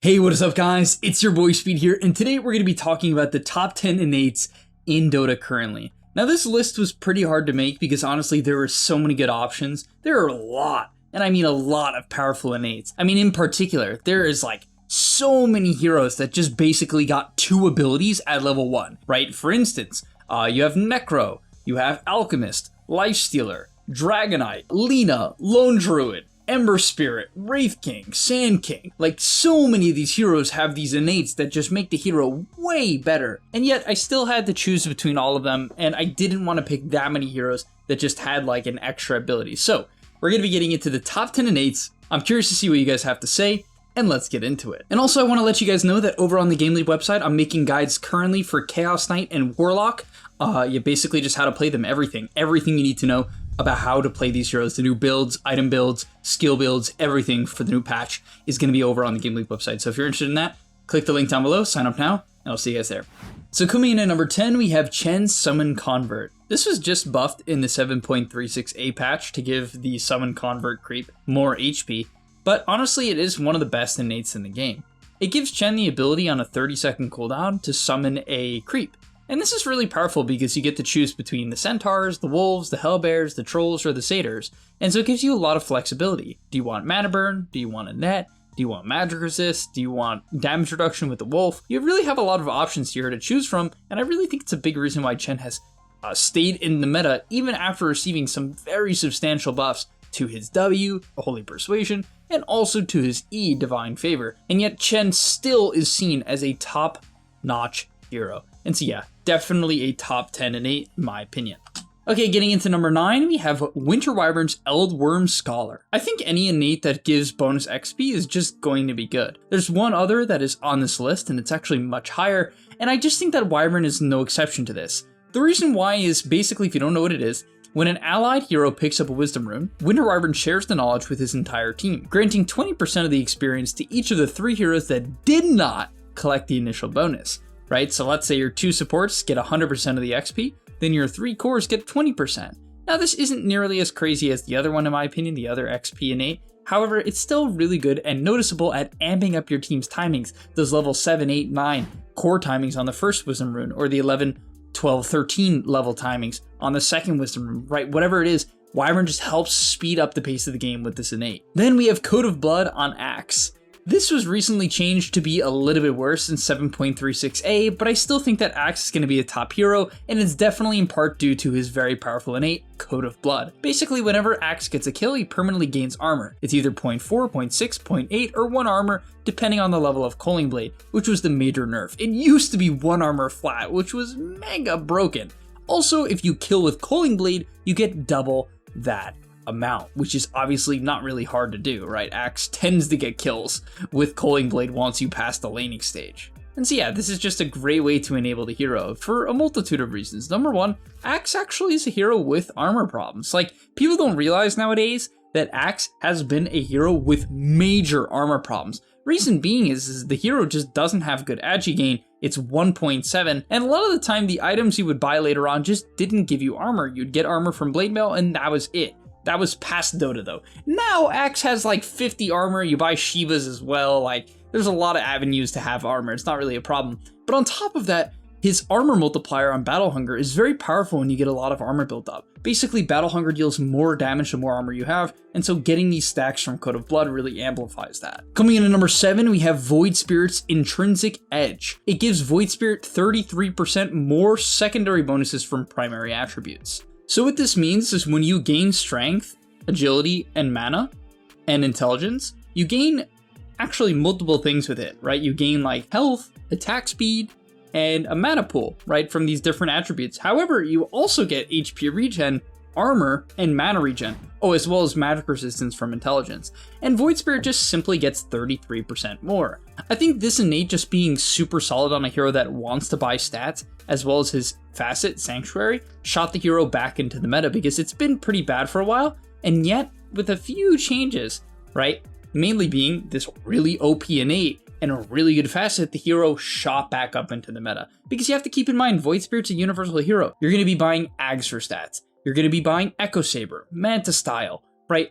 Hey, what is up guys? It's your boy Speed here, and today we're going to be talking about the top 10 innates in Dota currently. Now this list was pretty hard to make because honestly there were so many good options. There are a lot, and I mean a lot of powerful innates. I mean in particular, there is like so many heroes that just basically got 2 abilities at level 1, right? For instance, you have Necro, you have Alchemist, Lifestealer, Dragonite, Lina, Lone Druid, Ember Spirit, Wraith King, Sand King. Like, so many of these heroes have these innates that just make the hero way better. And yet I still had to choose between all of them, and I didn't want to pick that many heroes that just had like an extra ability. So we're going to be getting into the top 10 innates. I'm curious to see what you guys have to say, and let's get into it. And also I want to let you guys know that over on the Game Leap website, I'm making guides currently for Chaos Knight and Warlock. You basically just how to play them, everything you need to know about how to play these heroes. The new builds, item builds, skill builds, everything for the new patch is going to be over on the Game Leap website. So if you're interested in that, click the link down below, sign up now, and I'll see you guys there. So coming in at number 10, we have Chen Summon Convert. This was just buffed in the 7.36a patch to give the Summon Convert creep more HP, but honestly it is one of the best innates in the game. It gives Chen the ability on a 30-second cooldown to summon a creep. And this is really powerful because you get to choose between the centaurs, the wolves, the hellbears, the trolls, or the satyrs. And so it gives you a lot of flexibility. Do you want mana burn? Do you want a net? Do you want magic resist? Do you want damage reduction with the wolf? You really have a lot of options here to choose from, and I really think it's a big reason why Chen has stayed in the meta even after receiving some very substantial buffs to his W, Holy Persuasion, and also to his E, Divine Favor. And yet Chen still is seen as a top-notch hero. And so yeah, definitely a top 10 innate in my opinion. Okay, getting into number 9, we have Winter Wyvern's Eldworm Scholar. I think any innate that gives bonus XP is just going to be good. There's one other that is on this list, and it's actually much higher, and I just think that Wyvern is no exception to this. The reason why is basically, if you don't know what it is, when an allied hero picks up a Wisdom Rune, Winter Wyvern shares the knowledge with his entire team, granting 20% of the experience to each of the 3 heroes that did not collect the initial bonus. Right, so let's say your 2 supports get 100% of the XP, then your 3 cores get 20%. Now this isn't nearly as crazy as the other one in my opinion, the other XP innate. However, it's still really good and noticeable at amping up your team's timings, those level 7, 8, 9 core timings on the first Wisdom Rune, or the 11, 12, 13 level timings on the second Wisdom Rune, right? Whatever it is, Wyvern just helps speed up the pace of the game with this innate. Then we have Code of Blood on Axe. This was recently changed to be a little bit worse in 7.36a, but I still think that Axe is going to be a top hero, and it's definitely in part due to his very powerful innate, Code of Blood. Basically, whenever Axe gets a kill, he permanently gains armor. It's either 0.4, 0.6, 0.8, or 1 armor, depending on the level of Culling Blade, which was the major nerf. It used to be 1 armor flat, which was mega broken. Also, if you kill with Culling Blade, you get double that amount, which is obviously not really hard to do, right? Axe tends to get kills with Culling Blade once you pass the laning stage. And so yeah, this is just a great way to enable the hero for a multitude of reasons. Number 1, Axe actually is a hero with armor problems. Like, people don't realize nowadays that Axe has been a hero with major armor problems. Reason being is the hero just doesn't have good agi gain. It's 1.7, and a lot of the time the items you would buy later on just didn't give you armor. You'd get armor from Blade Mail and that was it. That was past Dota though. Now Axe has like 50 armor, you buy Shivas as well, like there's a lot of avenues to have armor, it's not really a problem. But on top of that, his armor multiplier on Battle Hunger is very powerful when you get a lot of armor built up. Basically, Battle Hunger deals more damage the more armor you have, and so getting these stacks from Code of Blood really amplifies that. Coming in at number 7, we have Void Spirit's Intrinsic Edge. It gives Void Spirit 33% more secondary bonuses from primary attributes. So what this means is when you gain strength, agility, and mana, and intelligence, you gain actually multiple things with it, right? You gain like health, attack speed, and a mana pool, right, from these different attributes. However, you also get HP regen, armor, and mana regen. Oh, as well as magic resistance from intelligence. And Void Spirit just simply gets 33% more. I think this innate just being super solid on a hero that wants to buy stats, as well as his facet, Sanctuary, shot the hero back into the meta because it's been pretty bad for a while, and yet, with a few changes, right, mainly being this really OP innate and a really good facet, the hero shot back up into the meta. Because you have to keep in mind, Void Spirit's a universal hero. You're going to be buying Ags for stats. You're going to be buying Echo Saber, Manta Style, right?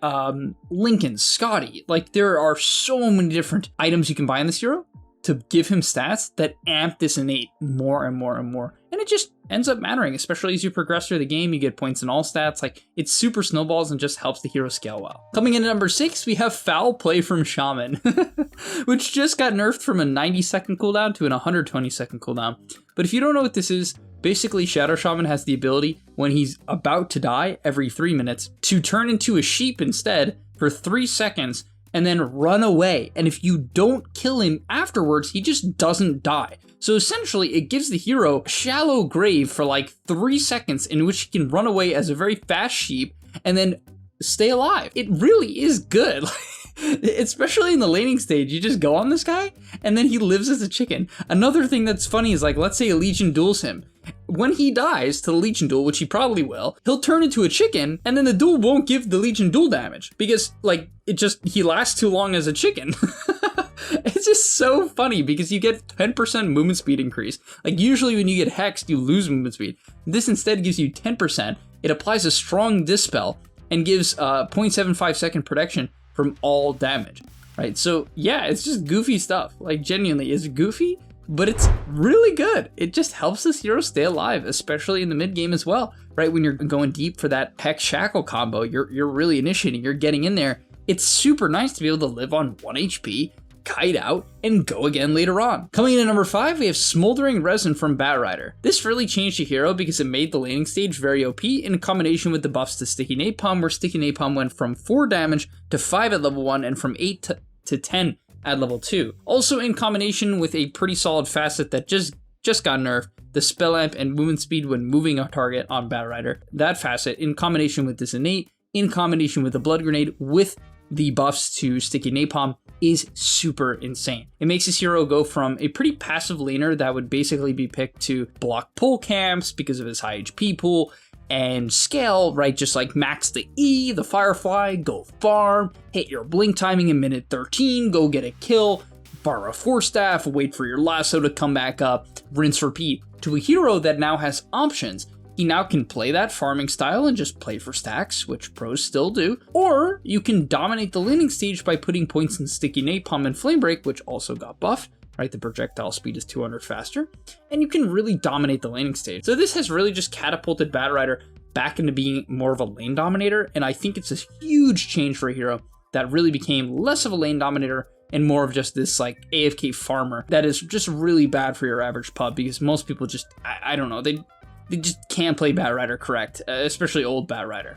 Lincoln, Scotty, like there are so many different items you can buy in this hero to give him stats that amp this innate more and more and more. And it just ends up mattering, especially as you progress through the game, you get points in all stats. Like, it super snowballs and just helps the hero scale well. Coming in at number 6, we have Foul Play from Shaman, which just got nerfed from a 90-second cooldown to an 120-second cooldown. But if you don't know what this is, basically Shadow Shaman has the ability, when he's about to die every 3 minutes, to turn into a sheep instead for 3 seconds and then run away. And if you don't kill him afterwards, he just doesn't die. So essentially, it gives the hero a shallow grave for like 3 seconds in which he can run away as a very fast sheep and then stay alive. It really is good. Especially in the laning stage, you just go on this guy and then he lives as a chicken. Another thing that's funny is, like, let's say a Legion duels him. When he dies to the Legion duel, which he probably will, he'll turn into a chicken, and then the duel won't give the Legion duel damage because, like, he lasts too long as a chicken. It's just so funny because you get 10% movement speed increase. Like, usually when you get hexed, you lose movement speed. This instead gives you 10%. It applies a strong dispel and gives 0.75 second protection from all damage, right? So yeah, it's just goofy stuff. Like, genuinely, it's goofy, but it's really good. It just helps this hero stay alive, especially in the mid game as well, right? When you're going deep for that Hex Shackle combo, you're really initiating, you're getting in there. It's super nice to be able to live on 1 HP, kite out, and go again later on. Coming in at number 5, we have Smoldering Resin from Batrider. This really changed the hero because it made the laning stage very OP in combination with the buffs to Sticky Napalm, where Sticky Napalm went from 4 damage to 5 at level 1 and from 8 to 10 at level 2. Also in combination with a pretty solid facet that just got nerfed, the Spell Amp and movement speed when moving a target on Batrider. That facet in combination with this innate, in combination with the Blood Grenade with the buffs to Sticky Napalm, is super insane. It makes this hero go from a pretty passive laner that would basically be picked to block pull camps because of his high HP pool and scale, right? Just like max the E, the Firefly, go farm, hit your blink timing in minute 13, go get a kill, borrow a Force Staff, wait for your lasso to come back up, rinse, repeat, to a hero that now has options. He now can play that farming style and just play for stacks, which pros still do, or you can dominate the laning stage by putting points in Sticky Napalm and Flame Break, which also got buffed, right? The projectile speed is 200 faster, and you can really dominate the laning stage. So this has really just catapulted Batrider back into being more of a lane dominator, and I think it's a huge change for a hero that really became less of a lane dominator and more of just this like AFK farmer that is just really bad for your average pub, because most people just, I don't know, they just can't play Batrider correct, especially old Batrider.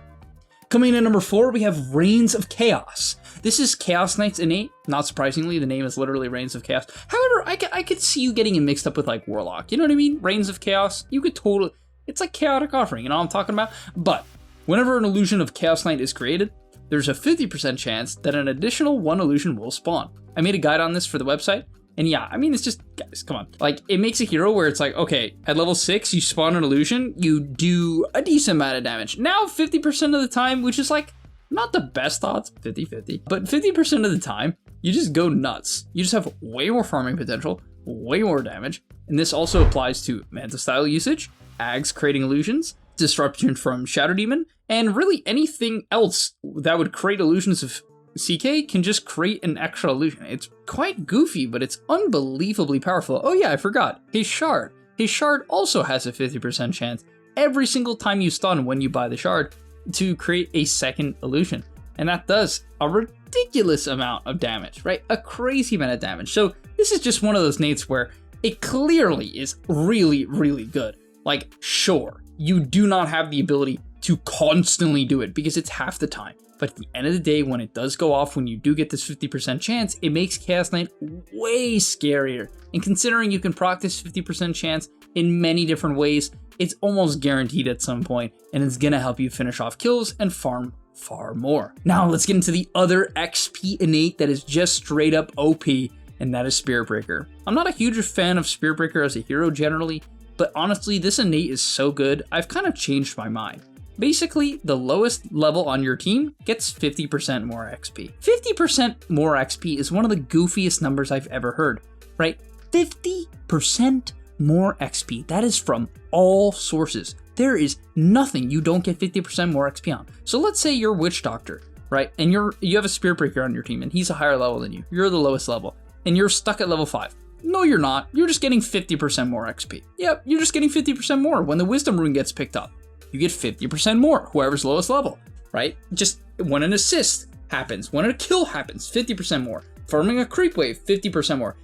Coming in at number 4, we have Reigns of Chaos. This is Chaos Knight's innate. Not surprisingly, the name is literally Reigns of Chaos. However, I could see you getting it mixed up with like Warlock. You know what I mean? Reigns of Chaos. You could totally, it's like Chaotic Offering, you know what I'm talking about? But whenever an illusion of Chaos Knight is created, there's a 50% chance that an additional 1 illusion will spawn. I made a guide on this for the website. And yeah, I mean, it's just, guys, come on. Like, it makes a hero where it's like, okay, at level 6, you spawn an illusion, you do a decent amount of damage. Now, 50% of the time, which is like, not the best odds, 50-50, but 50% of the time, you just go nuts. You just have way more farming potential, way more damage. And this also applies to Manta style usage, Ags creating illusions, disruption from Shadow Demon, and really anything else that would create illusions of CK can just create an extra illusion. It's quite goofy, but it's unbelievably powerful. Oh yeah, I forgot. His shard. His shard also has a 50% chance every single time you stun when you buy the shard to create a second illusion. And that does a ridiculous amount of damage, right? A crazy amount of damage. So this is just one of those nates where it clearly is really, really good. Like, sure, you do not have the ability to constantly do it because it's half the time. But at the end of the day, when it does go off, when you do get this 50% chance, it makes Chaos Knight way scarier. And considering you can proc this 50% chance in many different ways, it's almost guaranteed at some point, and it's gonna help you finish off kills and farm far more. Now let's get into the other XP innate that is just straight up OP, and that is Spirit Breaker. I'm not a huge fan of Spirit Breaker as a hero generally, but honestly, this innate is so good, I've kind of changed my mind. Basically, the lowest level on your team gets 50% more XP. 50% more XP is one of the goofiest numbers I've ever heard, right? 50% more XP. That is from all sources. There is nothing you don't get 50% more XP on. So let's say you're Witch Doctor. right? And you have a Spirit Breaker on your team, and he's a higher level than you. You're the lowest level, and you're stuck at level 5. No, you're not. You're just getting 50% more XP. Yep, you're just getting 50% more. When the Wisdom Rune gets picked up, you get 50% more, whoever's lowest level, right? Just when an assist happens, when a kill happens, 50% more. Farming a creep wave, 50% more.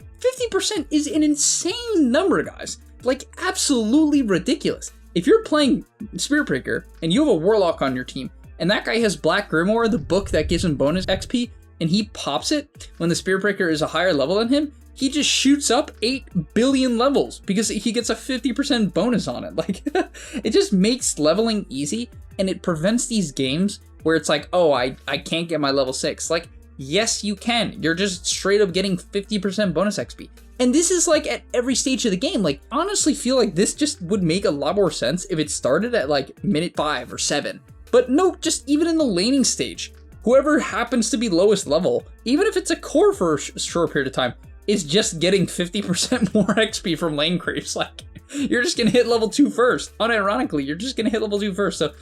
50% is an insane number, guys. Like, absolutely ridiculous. If you're playing Spirit Breaker and you have a Warlock on your team, and that guy has Black Grimoire, the book that gives him bonus XP, and he pops it when the Spirit Breaker is a higher level than him, he just shoots up 8 billion levels because he gets a 50% bonus on it. Like, it just makes leveling easy, and it prevents these games where it's like, oh, I can't get my level 6. Like, yes, you can. You're just straight up getting 50% bonus XP. And this is like at every stage of the game. Like, honestly feel like this just would make a lot more sense if it started at like minute 5 or 7. But no, just even in the laning stage, whoever happens to be lowest level, even if it's a core for a short period of time, is just getting 50% more XP from lane creeps. Like, you're just gonna hit level 2 first. Unironically, you're just gonna hit level 2 first. So,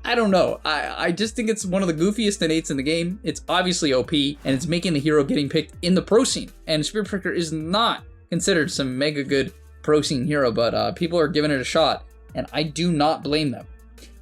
I don't know. I just think it's one of the goofiest innates in the game. It's obviously OP, and it's making the hero getting picked in the pro scene. And Spirit Breaker is not considered some mega good pro scene hero, but people are giving it a shot, and I do not blame them.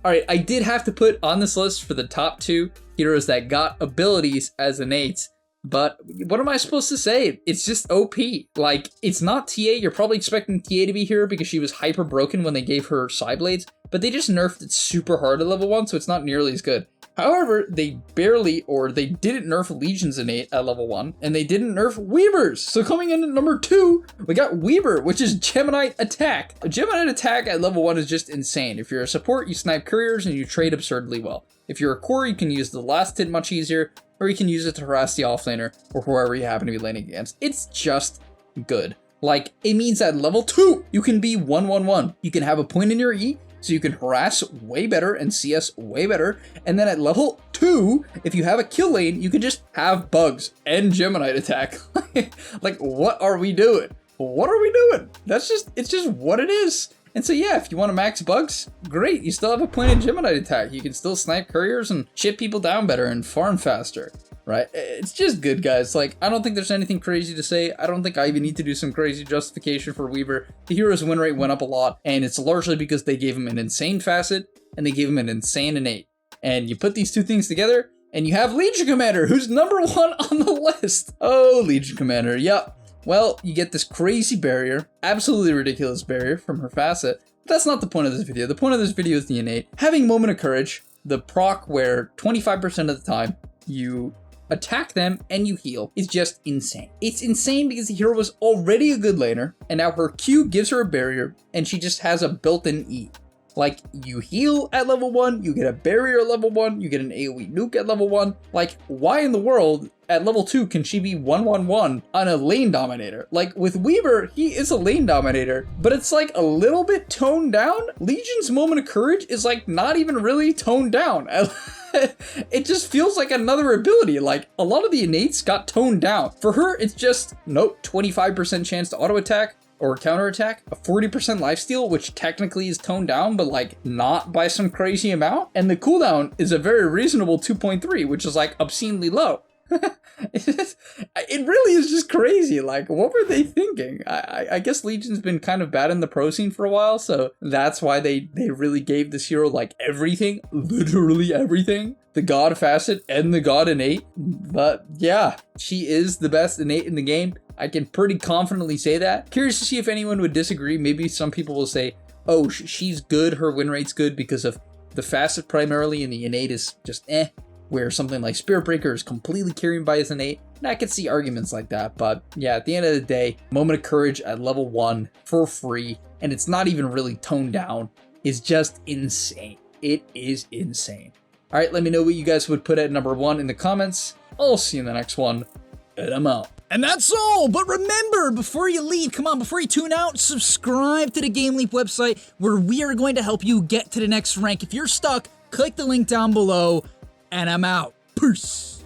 Alright, I did have to put on this list for the top 2 heroes that got abilities as innates. But what am I supposed to say? It's just OP. Like, it's not TA. You're probably expecting TA to be here because she was hyper broken when they gave her Psy Blades, but they just nerfed it super hard at level 1, so it's not nearly as good. However, they didn't nerf Legion's innate at level 1, and they didn't nerf Weavers. So coming in at number 2, we got Weaver, which is Geminite Attack. A Geminite Attack at level 1 is just insane. If you're a support, you snipe couriers and you trade absurdly well. If you're a core, you can use the last hit much easier, or you can use it to harass the offlaner or whoever you happen to be laning against. It's just good. Like, it means at level 2, you can be 1-1-1. You can have a point in your E, so you can harass way better and CS way better. And then at level 2, if you have a kill lane, you can just have bugs and Geminite Attack. Like, what are we doing? What are we doing? It's just what it is. And so yeah, if you want to max bugs, great. You still have a point in Geminite Attack. You can still snipe couriers and chip people down better and farm faster, right? It's just good, guys. Like, I don't think there's anything crazy to say. I don't think I even need to do some crazy justification for Weaver. The hero's win rate went up a lot, and it's largely because they gave him an insane facet and they gave him an insane innate. And you put these two things together, and you have Legion Commander, who's number 1 on the list. Oh, Legion Commander, yep. Well, you get this crazy barrier, absolutely ridiculous barrier from her facet, but that's not the point of this video. The point of this video is the innate. Having Moment of Courage, the proc where 25% of the time you attack them and you heal, is just insane. It's insane because the hero was already a good laner, and now her Q gives her a barrier, and she just has a built-in E. Like, you heal at level 1, you get a barrier at level 1, you get an AoE nuke at level 1. Like, why in the world at level 2 can she be 1-1-1 on a lane dominator? Like, with Weaver, he is a lane dominator, but it's like a little bit toned down. Legion's Moment of Courage is like not even really toned down. It just feels like another ability. Like, a lot of the innates got toned down. For her, it's just, nope, 25% chance to auto attack or counterattack, a 40% lifesteal, which technically is toned down, but like not by some crazy amount. And the cooldown is a very reasonable 2.3, which is like obscenely low. It really is just crazy. Like, what were they thinking? I guess Legion's been kind of bad in the pro scene for a while, so that's why they really gave this hero like everything, literally everything. The god facet and the god innate. But yeah, she is the best innate in the game. I can pretty confidently say that. Curious to see if anyone would disagree. Maybe some people will say, oh, she's good, her win rate's good because of the facet primarily, and the innate is just where something like Spirit Breaker is completely carried by his innate. And I could see arguments like that, but yeah, at the end of the day, Moment of Courage at level 1 for free, and it's not even really toned down, is just insane. It is insane. All right, let me know what you guys would put at number 1 in the comments. I'll see you in the next one, and I'm out. And that's all, but remember, before you leave, before you tune out, subscribe to the Game Leap website, where we are going to help you get to the next rank. If you're stuck, click the link down below, and I'm out. Peace.